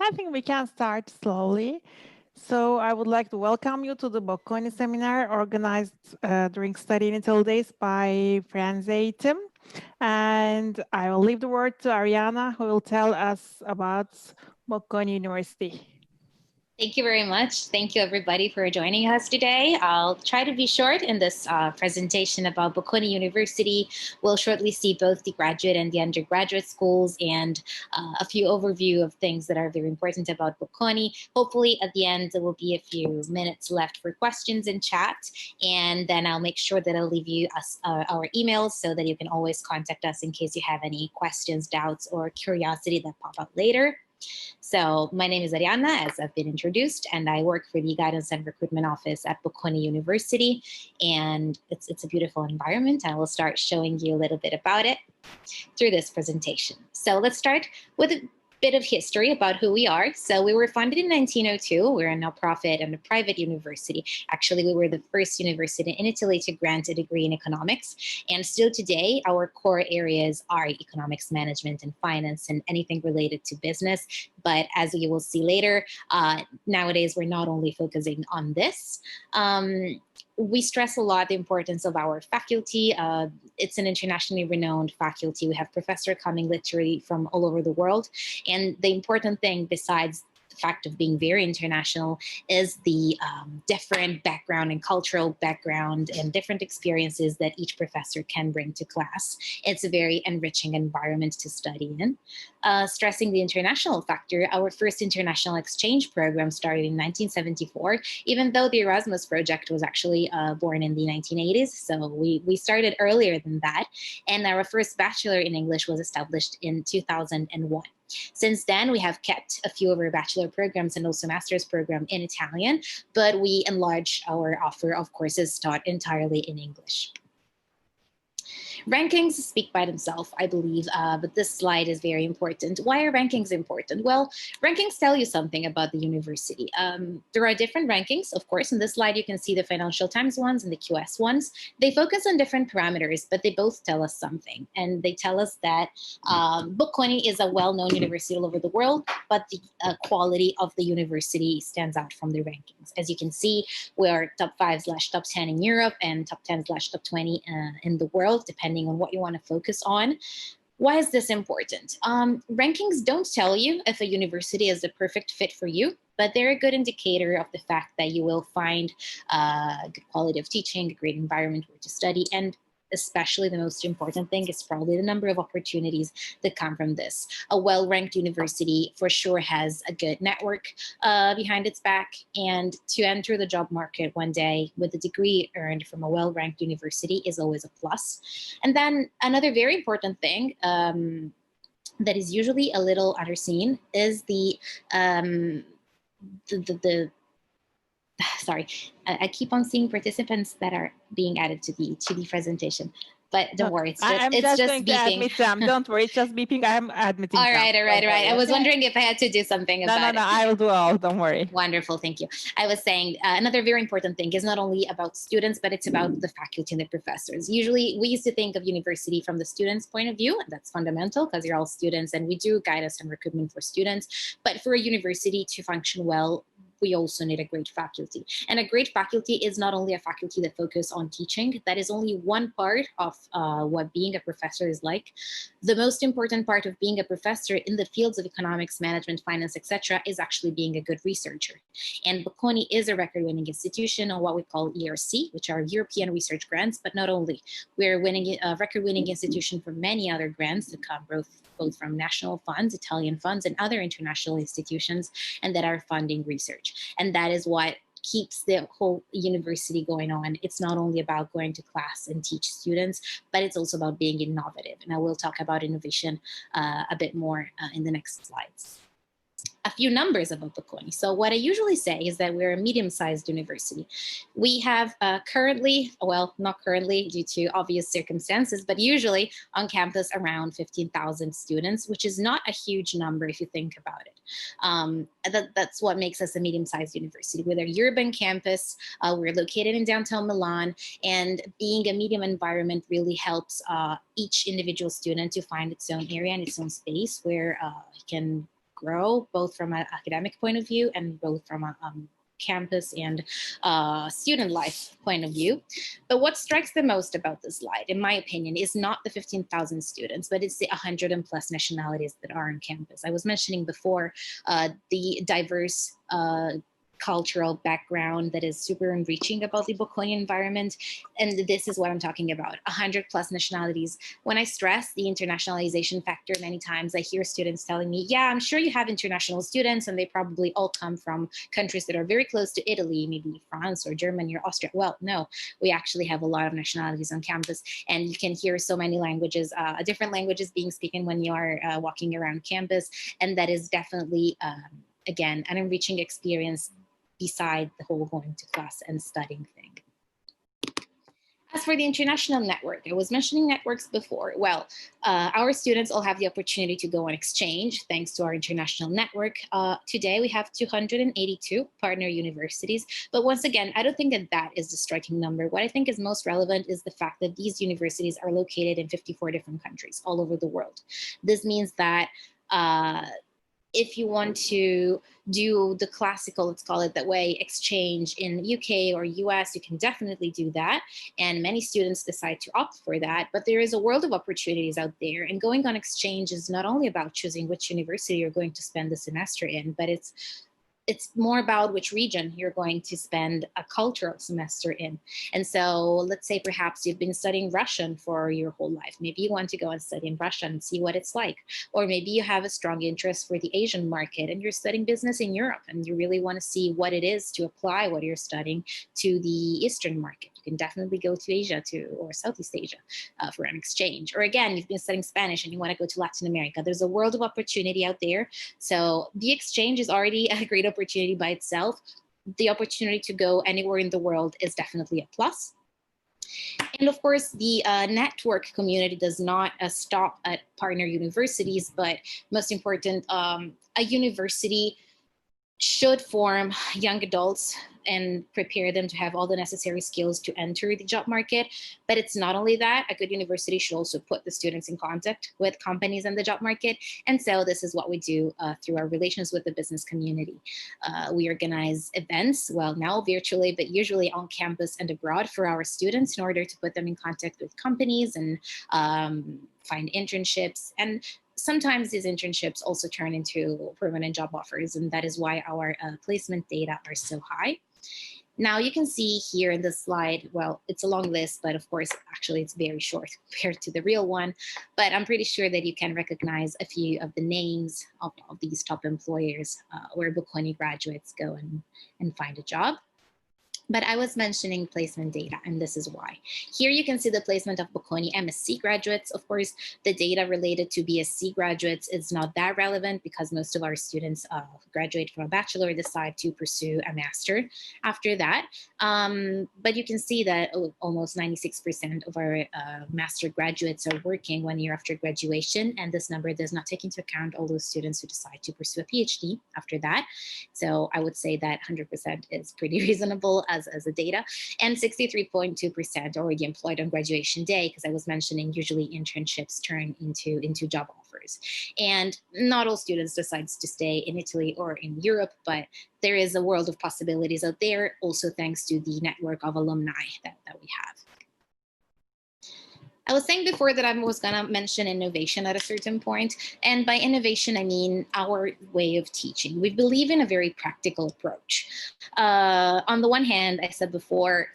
I think we can start slowly. So I would like to welcome you to the Bocconi Seminar organized during Study in Italy Days by Firenze Eğitim. And I will leave the word to Ariana, who will tell us about Bocconi University. Thank you very much. Thank you, everybody, for joining us today. I'll try to be short in this presentation about Bocconi University. We'll shortly see both the graduate and the undergraduate schools and a few overview of things that are very important about Bocconi. Hopefully, at the end, there will be a few minutes left for questions in chat. And then I'll make sure that I'll leave you our emails so that you can always contact us in case you have any questions, doubts, or curiosity that pop up later. So my name is Ariana, as I've been introduced, and I work for the Guidance and Recruitment Office at Bocconi University. And it's a beautiful environment. I will start showing you a little bit about it through this presentation. So let's start with a bit of history about who we are. So we were founded in 1902. We're a nonprofit and a private university. Actually, we were the first university in Italy to grant a degree in economics. And still today, our core areas are economics management and finance and anything related to business. But as you will see later, nowadays, we're not only focusing on this. We stress a lot the importance of our faculty. It's an internationally renowned faculty. We have professors coming literally from all over the world. And the important thing, besides the fact of being very international, is the different background and cultural background and different experiences that each professor can bring to class. It's a very enriching environment to study in. Stressing the international factor, our first international exchange program started in 1974, even though the Erasmus project was actually born in the 1980s. So we started earlier than that. And our first bachelor in English was established in 2001. Since then, we have kept a few of our bachelor programs and also master's program in Italian, but we enlarged our offer of courses taught entirely in English. Rankings speak by themselves, I believe, but this slide is very important. Why are rankings important? Well, rankings tell you something about the university. There are different rankings, of course. In this slide, you can see the Financial Times ones and the QS ones. They focus on different parameters, but they both tell us something. And they tell us that Bocconi is a well-known university all over the world, but the quality of the university stands out from the rankings. As you can see, we are top 5/top 10 in Europe and top 10/top 20 in the world, depending on what you want to focus on. Why is this important? Rankings don't tell you if a university is the perfect fit for you, but they're a good indicator of the fact that you will find good quality of teaching, a great environment where to study, and especially the most important thing is probably the number of opportunities that come from this. A well-ranked university for sure has a good network behind its back, and to enter the job market one day with a degree earned from a well-ranked university is always a plus. And then another very important thing that is usually a little underseen is sorry, I keep on seeing participants that are being added to the presentation, but don't worry, it's just going beeping. To admit them. Don't worry, it's just beeping. I'm admitting. All right. I was wondering if I had to do something about it. No, I will do all. Don't worry. Wonderful, thank you. I was saying another very important thing is not only about students, but it's about the faculty and the professors. Usually, we used to think of university from the students' point of view, and that's fundamental because you're all students, and we do guidance and recruitment for students. But for a university to function well, we also need a great faculty. And a great faculty is not only a faculty that focus on teaching. That is only one part of what being a professor is like. The most important part of being a professor in the fields of economics, management, finance, etc., is actually being a good researcher. And Bocconi is a record-winning institution on what we call ERC, which are European Research Grants, but not only. We're a record-winning institution for many other grants that come both from national funds, Italian funds, and other international institutions, and that are funding research. And that is what keeps the whole university going on. It's not only about going to class and teach students, but it's also about being innovative. And I will talk about innovation a bit more in the next slides. A few numbers about Bocconi. So what I usually say is that we're a medium-sized university. We have currently, well, not currently due to obvious circumstances, but usually on campus around 15,000 students, which is not a huge number if you think about it. That's what makes us a medium-sized university. We're a urban campus. We're located in downtown Milan, and being a medium environment really helps each individual student to find its own area and its own space where he can grow, both from an academic point of view and both from a campus and student life point of view. But what strikes the most about this slide, in my opinion, is not the 15,000 students, but it's the 100 and plus nationalities that are on campus. I was mentioning before the diverse cultural background that is super enriching about the Bocconi environment. And this is what I'm talking about, 100 plus nationalities. When I stress the internationalization factor, many times I hear students telling me, yeah, I'm sure you have international students and they probably all come from countries that are very close to Italy, maybe France or Germany or Austria. Well, no, we actually have a lot of nationalities on campus, and you can hear so many languages, different languages being spoken when you are walking around campus. And that is definitely, again, an enriching experience beside the whole going to class and studying thing. As for the international network, I was mentioning networks before. Well, our students all have the opportunity to go on exchange thanks to our international network. Today, we have 282 partner universities. But once again, I don't think that that is the striking number. What I think is most relevant is the fact that these universities are located in 54 different countries all over the world. This means that if you want to do the classical, let's call it that way, exchange in UK or US, you can definitely do that. And many students decide to opt for that. But there is a world of opportunities out there. And going on exchange is not only about choosing which university you're going to spend the semester in, but it's more about which region you're going to spend a cultural semester in. And so let's say perhaps you've been studying Russian for your whole life. Maybe you want to go and study in Russian and see what it's like. Or maybe you have a strong interest for the Asian market and you're studying business in Europe and you really want to see what it is to apply what you're studying to the Eastern market. You can definitely go to Asia or Southeast Asia for an exchange. Or again, you've been studying Spanish and you want to go to Latin America. There's a world of opportunity out there. So the exchange is already a great opportunity by itself. The opportunity to go anywhere in the world is definitely a plus. And of course, the network community does not stop at partner universities, but most important, a university should form young adults and prepare them to have all the necessary skills to enter the job market. But it's not only that, a good university should also put the students in contact with companies in the job market. And so this is what we do through our relations with the business community. We organize events, well, now virtually, but usually on campus and abroad for our students in order to put them in contact with companies and find internships. And sometimes these internships also turn into permanent job offers, and that is why our placement data are so high. Now you can see here in this slide, well, it's a long list, but of course, actually it's very short compared to the real one, but I'm pretty sure that you can recognize a few of the names of these top employers where Bocconi graduates go and find a job. But I was mentioning placement data, and this is why. Here you can see the placement of Bocconi MSc graduates. Of course, the data related to BSc graduates is not that relevant because most of our students who graduate from a bachelor decide to pursue a master after that. But you can see that almost 96% of our master graduates are working 1 year after graduation, and this number does not take into account all those students who decide to pursue a PhD after that. So I would say that 100% is pretty reasonable as a data, and 63.2% already employed on graduation day, because I was mentioning usually internships turn into job offers. And not all students decides to stay in Italy or in Europe, but there is a world of possibilities out there, also thanks to the network of alumni that we have. I was saying before that I was going to mention innovation at a certain point. And by innovation, I mean our way of teaching. We believe in a very practical approach. On the one hand, I said before,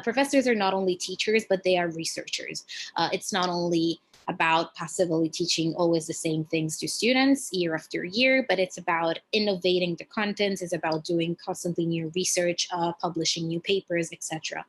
professors are not only teachers, but they are researchers. It's not only about passively teaching always the same things to students year after year, but it's about innovating the content, it's about doing constantly new research, publishing new papers, etc.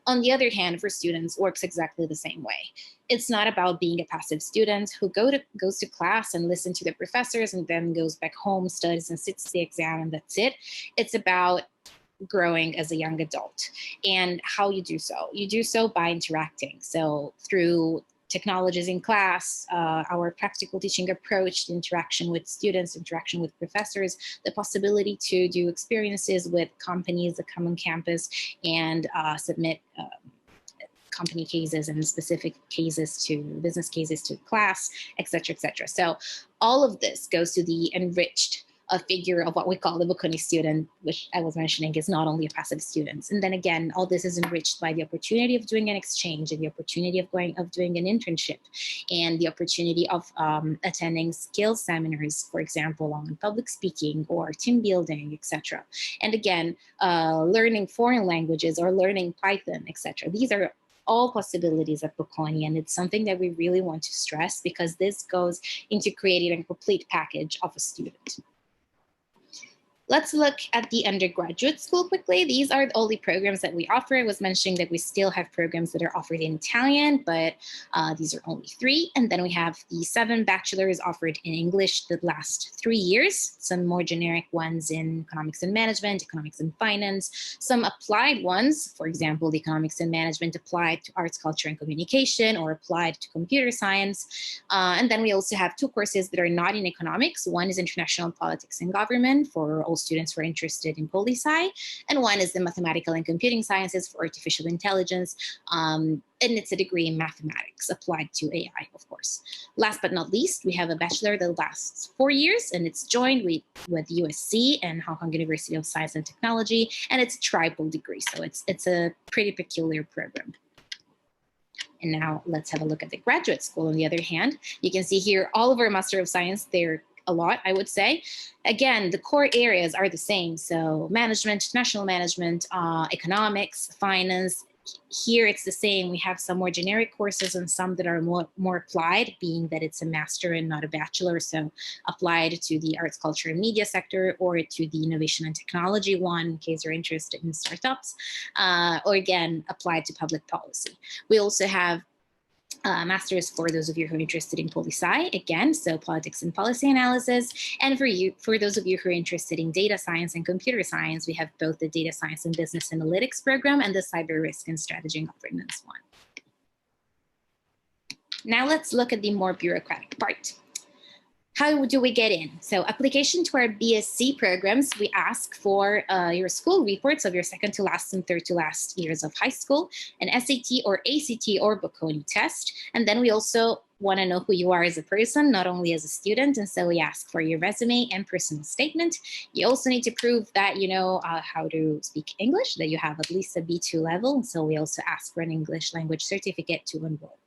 On the other hand, for students, works exactly the same way. It's not about being a passive student who goes to class and listens to the professors and then goes back home, studies and sits the exam, and that's it. It's about growing as a young adult. And how you do so? You do so by interacting. So through technologies in class, our practical teaching approach, the interaction with students, interaction with professors, the possibility to do experiences with companies that come on campus and submit company cases and specific cases to business cases to class, et cetera, et cetera. So all of this goes to the enriched figure of what we call the Bocconi student, which I was mentioning is not only a passive student. And then again, all this is enriched by the opportunity of doing an exchange and the opportunity of doing an internship and the opportunity of attending skills seminars, for example, on public speaking or team building, etc. And again, learning foreign languages or learning Python, etc. These are all possibilities at Bocconi, and it's something that we really want to stress because this goes into creating a complete package of a student. Let's look at the undergraduate school quickly. These are all the programs that we offer. I was mentioning that we still have programs that are offered in Italian, but these are only 3. And then we have the 7 bachelors offered in English that last 3 years, some more generic ones in economics and management, economics and finance, some applied ones, for example, the economics and management applied to arts, culture, and communication, or applied to computer science. And then we also have 2 courses that are not in economics. One is international politics and government for all students who are interested in poli-sci, and one is the mathematical and computing sciences for artificial intelligence, and it's a degree in mathematics applied to AI, of course. Last but not least, we have a bachelor that lasts 4 years, and it's joined with USC and Hong Kong University of Science and Technology, and it's a triple degree, so it's a pretty peculiar program. And now let's have a look at the graduate school. On the other hand, you can see here all of our Master of Science, they're a lot, I would say. Again, the core areas are the same. So management, international management, economics, finance. Here it's the same. We have some more generic courses and some that are more applied, being that it's a master and not a bachelor. So applied to the arts, culture, and media sector, or to the innovation and technology one, in case you're interested in startups, or again, applied to public policy. We also have masters for those of you who are interested in poli-sci, again, so politics and policy analysis. And for those of you who are interested in data science and computer science, we have both the data science and business analytics program and the cyber risk and strategy and governance one. Now let's look at the more bureaucratic part. How do we get in? So application to our BSc programs, we ask for your school reports of your second to last and third to last years of high school, an SAT or ACT or Bocconi test. And then we also want to know who you are as a person, not only as a student. And so we ask for your resume and personal statement. You also need to prove that you know how to speak English, that you have at least a B2 level. And so we also ask for an English language certificate to enroll.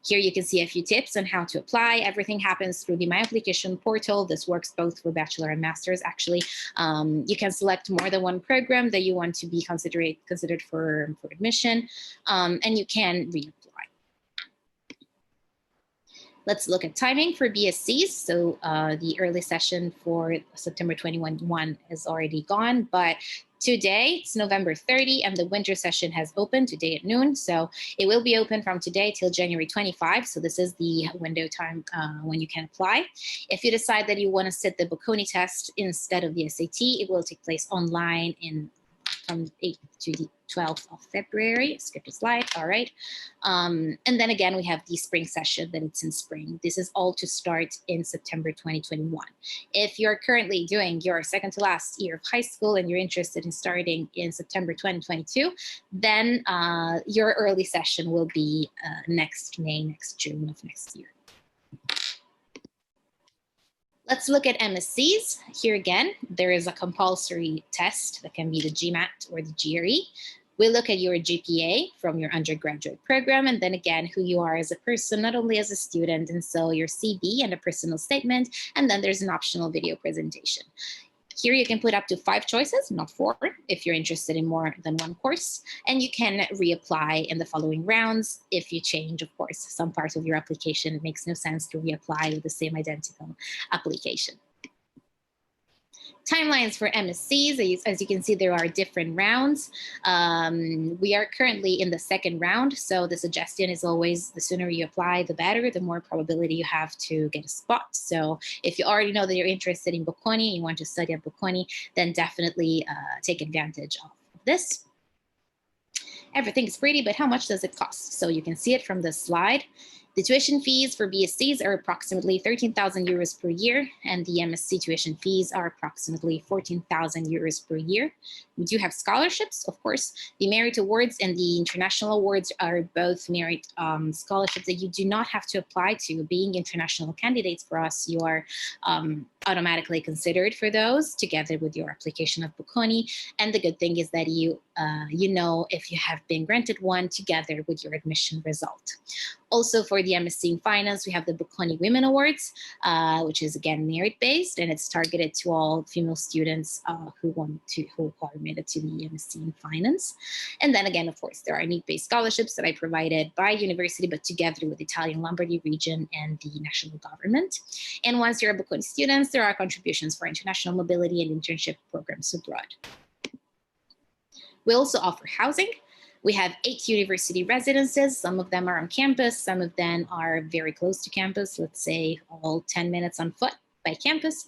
Here you can see a few tips on how to apply. Everything happens through the My Application portal. This works both for bachelor and masters, actually. You can select more than one program that you want to be considered for admission, and you can reapply. Let's look at timing for BSCs. So the early session for September 21 is already gone, but today, it's November 30, and the winter session has opened today at noon. So it will be open from today till January 25. So this is the window time when you can apply. If you decide that you want to sit the Bocconi test instead of the SAT, it will take place online from 8th to the 12th of February. Skip a slide, all right. And then again, we have the spring session that it's in spring. This is all to start in September 2021. If you're currently doing your second to last year of high school and you're interested in starting in September 2022, then your early session will be next May, next June of next year. Let's look at MSCs. Here again, there is a compulsory test that can be the GMAT or the GRE. We look at your GPA from your undergraduate program, and then again, who you are as a person, not only as a student, and so your CV and a personal statement, and then there's an optional video presentation. Here you can put up to 5 choices, not 4, if you're interested in more than one course, and you can reapply in the following rounds if you change, of course, some parts of your application. It makes no sense to reapply with the same identical application. Timelines for MSCs, as you can see, there are different rounds. We are currently in the 2nd round, so the suggestion is always the sooner you apply, the better, the more probability you have to get a spot. So if you already know that you're interested in Bocconi and you want to study at Bocconi, then definitely take advantage of this. Everything is pretty, but how much does it cost? So you can see it from this slide. The tuition fees for BSCs are approximately 13,000 euros per year, and the MSc tuition fees are approximately 14,000 euros per year. We do have scholarships, of course. The merit awards and the international awards are both merit scholarships that you do not have to apply to. Being international candidates for us, you are automatically considered for those together with your application of Bocconi. And the good thing is that you know if you have been granted one together with your admission result. Also for the MSc in Finance, we have the Bocconi Women Awards, which is again merit-based, and it's targeted to all female students who are admitted to the MSc in Finance. And then again, of course, there are need-based scholarships that I provided by university, but together with the Italian Lombardy region and the national government. And once you're a Bocconi student, there are contributions for international mobility and internship programs abroad. We also offer housing. We have 8 university residences. Some of them are on campus. Some of them are very close to campus. Let's say all 10 minutes on foot by campus.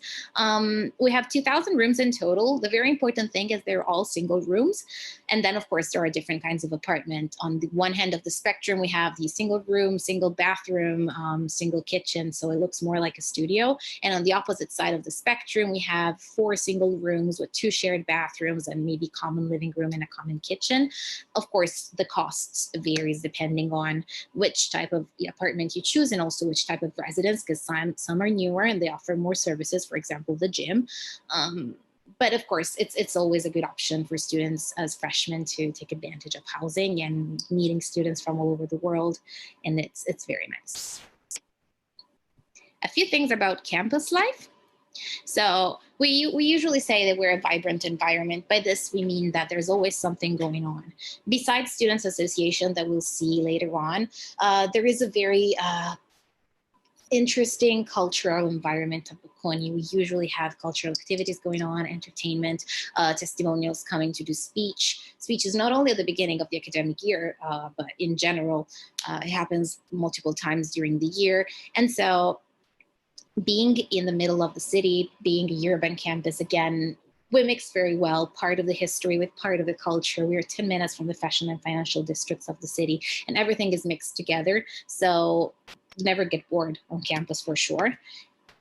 We have 2,000 rooms in total. The very important thing is they're all single rooms. And then, of course, there are different kinds of apartment. On the one hand of the spectrum, we have the single room, single bathroom, single kitchen. So it looks more like a studio. And on the opposite side of the spectrum, we have 4 single rooms with 2 shared bathrooms and maybe common living room and a common kitchen. Of course, the costs varies depending on which type of apartment you choose and also which type of residence, because some are newer and they offer more services, for example, the gym. But of course, it's always a good option for students as freshmen to take advantage of housing and meeting students from all over the world. And it's very nice. A few things about campus life. So we usually say that we're a vibrant environment. By this, we mean that there's always something going on. Besides Students Association that we'll see later on, there is a very interesting cultural environment of Bocconi. We usually have cultural activities going on, entertainment, testimonials coming to do speech. Speech is not only at the beginning of the academic year, but in general, it happens multiple times during the year. And so being in the middle of the city, being a urban campus, again, we mix very well part of the history with part of the culture. We are 10 minutes from the fashion and financial districts of the city, and everything is mixed together. So never get bored on campus for sure.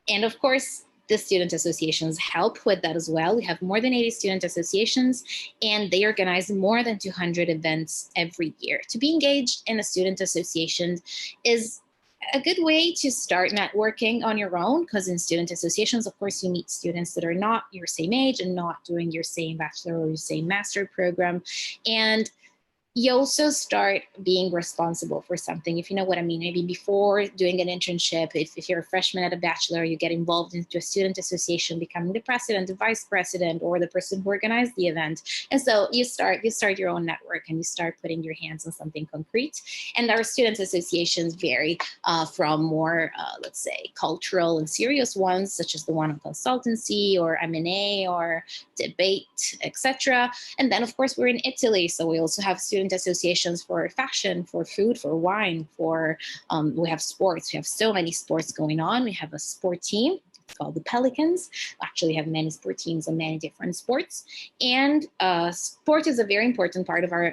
And of course, the student associations help with that as well. We have more than 80 student associations, and they organize more than 200 events every year. To be engaged in a student association is a good way to start networking on your own, because in student associations, of course, you meet students that are not your same age and not doing your same bachelor or your same master program. And you also start being responsible for something, if you know what I mean. Maybe before doing an internship, if you're a freshman at a bachelor, you get involved into a student association, becoming the president, the vice president, or the person who organized the event. And so you start your own network and you start putting your hands on something concrete. And our student associations vary from more, let's say, cultural and serious ones, such as the one on consultancy or M&A or debate, etc. And then, of course, we're in Italy, so we also have student associations for fashion, for food, for wine, for we have sports. We have so many sports going on. We have a sport team. It's called the Pelicans. We actually have many sport teams on many different sports. And sport is a very important part of our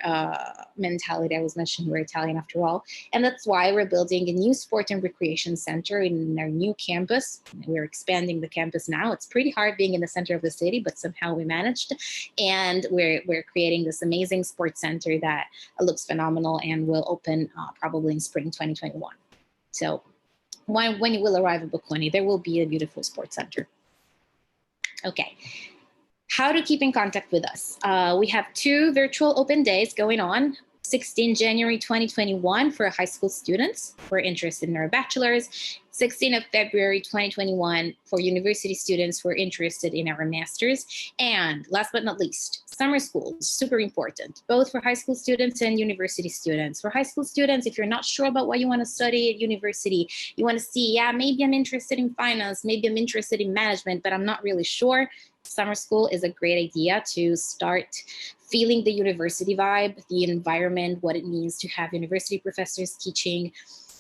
mentality. I was mentioning we're Italian after all. And that's why we're building a new sport and recreation center in our new campus. We're expanding the campus now. It's pretty hard being in the center of the city, but somehow we managed. And we're creating this amazing sports center that looks phenomenal and will open probably in spring 2021. So when you will arrive at Bocconi, there will be a beautiful sports center. Okay, how to keep in contact with us. We have 2 virtual open days going on. 16 January 2021 for high school students who are interested in our bachelor's, 16th of February 2021 for university students who are interested in our master's, and last but not least, summer school, super important, both for high school students and university students. For high school students, if you're not sure about what you want to study at university, you want to see, yeah, maybe I'm interested in finance, maybe I'm interested in management, but I'm not really sure, summer school is a great idea to start feeling the university vibe, the environment, what it means to have university professors teaching,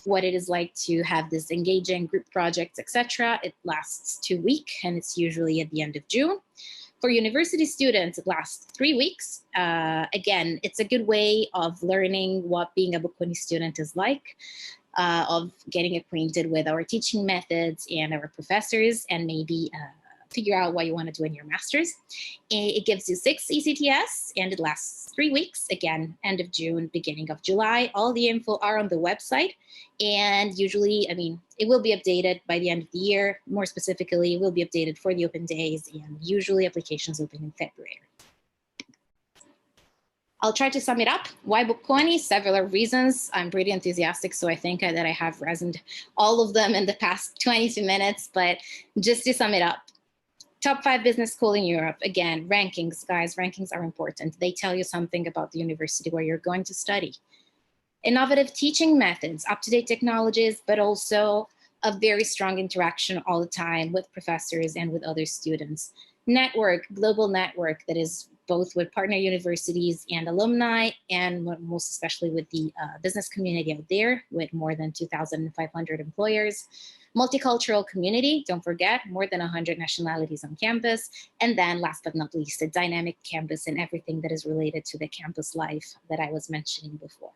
what it is like to have this engaging group projects, etc. It lasts 2 weeks and it's usually at the end of June. For university students, it lasts 3 weeks. Again, it's a good way of learning what being a Bocconi student is like. of getting acquainted with our teaching methods and our professors, and maybe figure out what you want to do in your master's. It gives you 6 ECTS, and it lasts 3 weeks. Again, end of June, beginning of July. All the info are on the website. And usually, I mean, it will be updated by the end of the year. More specifically, it will be updated for the open days, and usually applications open in February. I'll try to sum it up. Why Bocconi? Several reasons. I'm pretty enthusiastic, so I think that I have reasoned all of them in the past 22 minutes, but just to sum it up. Top 5 business school in Europe. Again, rankings, guys, rankings are important. They tell you something about the university where you're going to study. Innovative teaching methods, up-to-date technologies, but also a very strong interaction all the time with professors and with other students. Network, global network that is both with partner universities and alumni, and most especially with the business community out there with more than 2,500 employers. Multicultural community, don't forget, more than 100 nationalities on campus. And then last but not least, a dynamic campus and everything that is related to the campus life that I was mentioning before.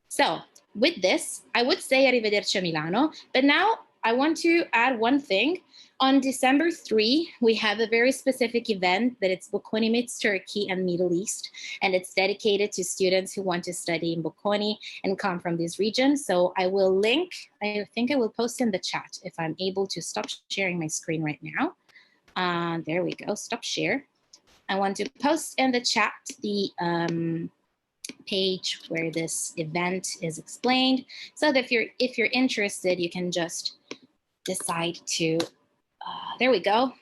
So with this, I would say arrivederci a Milano, but now I want to add one thing. On December 3, we have a very specific event that it's Bocconi meets Turkey and Middle East, and it's dedicated to students who want to study in Bocconi and come from this region. So I will link, I think I will post in the chat if I'm able to stop sharing my screen right now. There we go, stop share. I want to post in the chat the page where this event is explained, so that if you're interested, you can just decide to, there we go.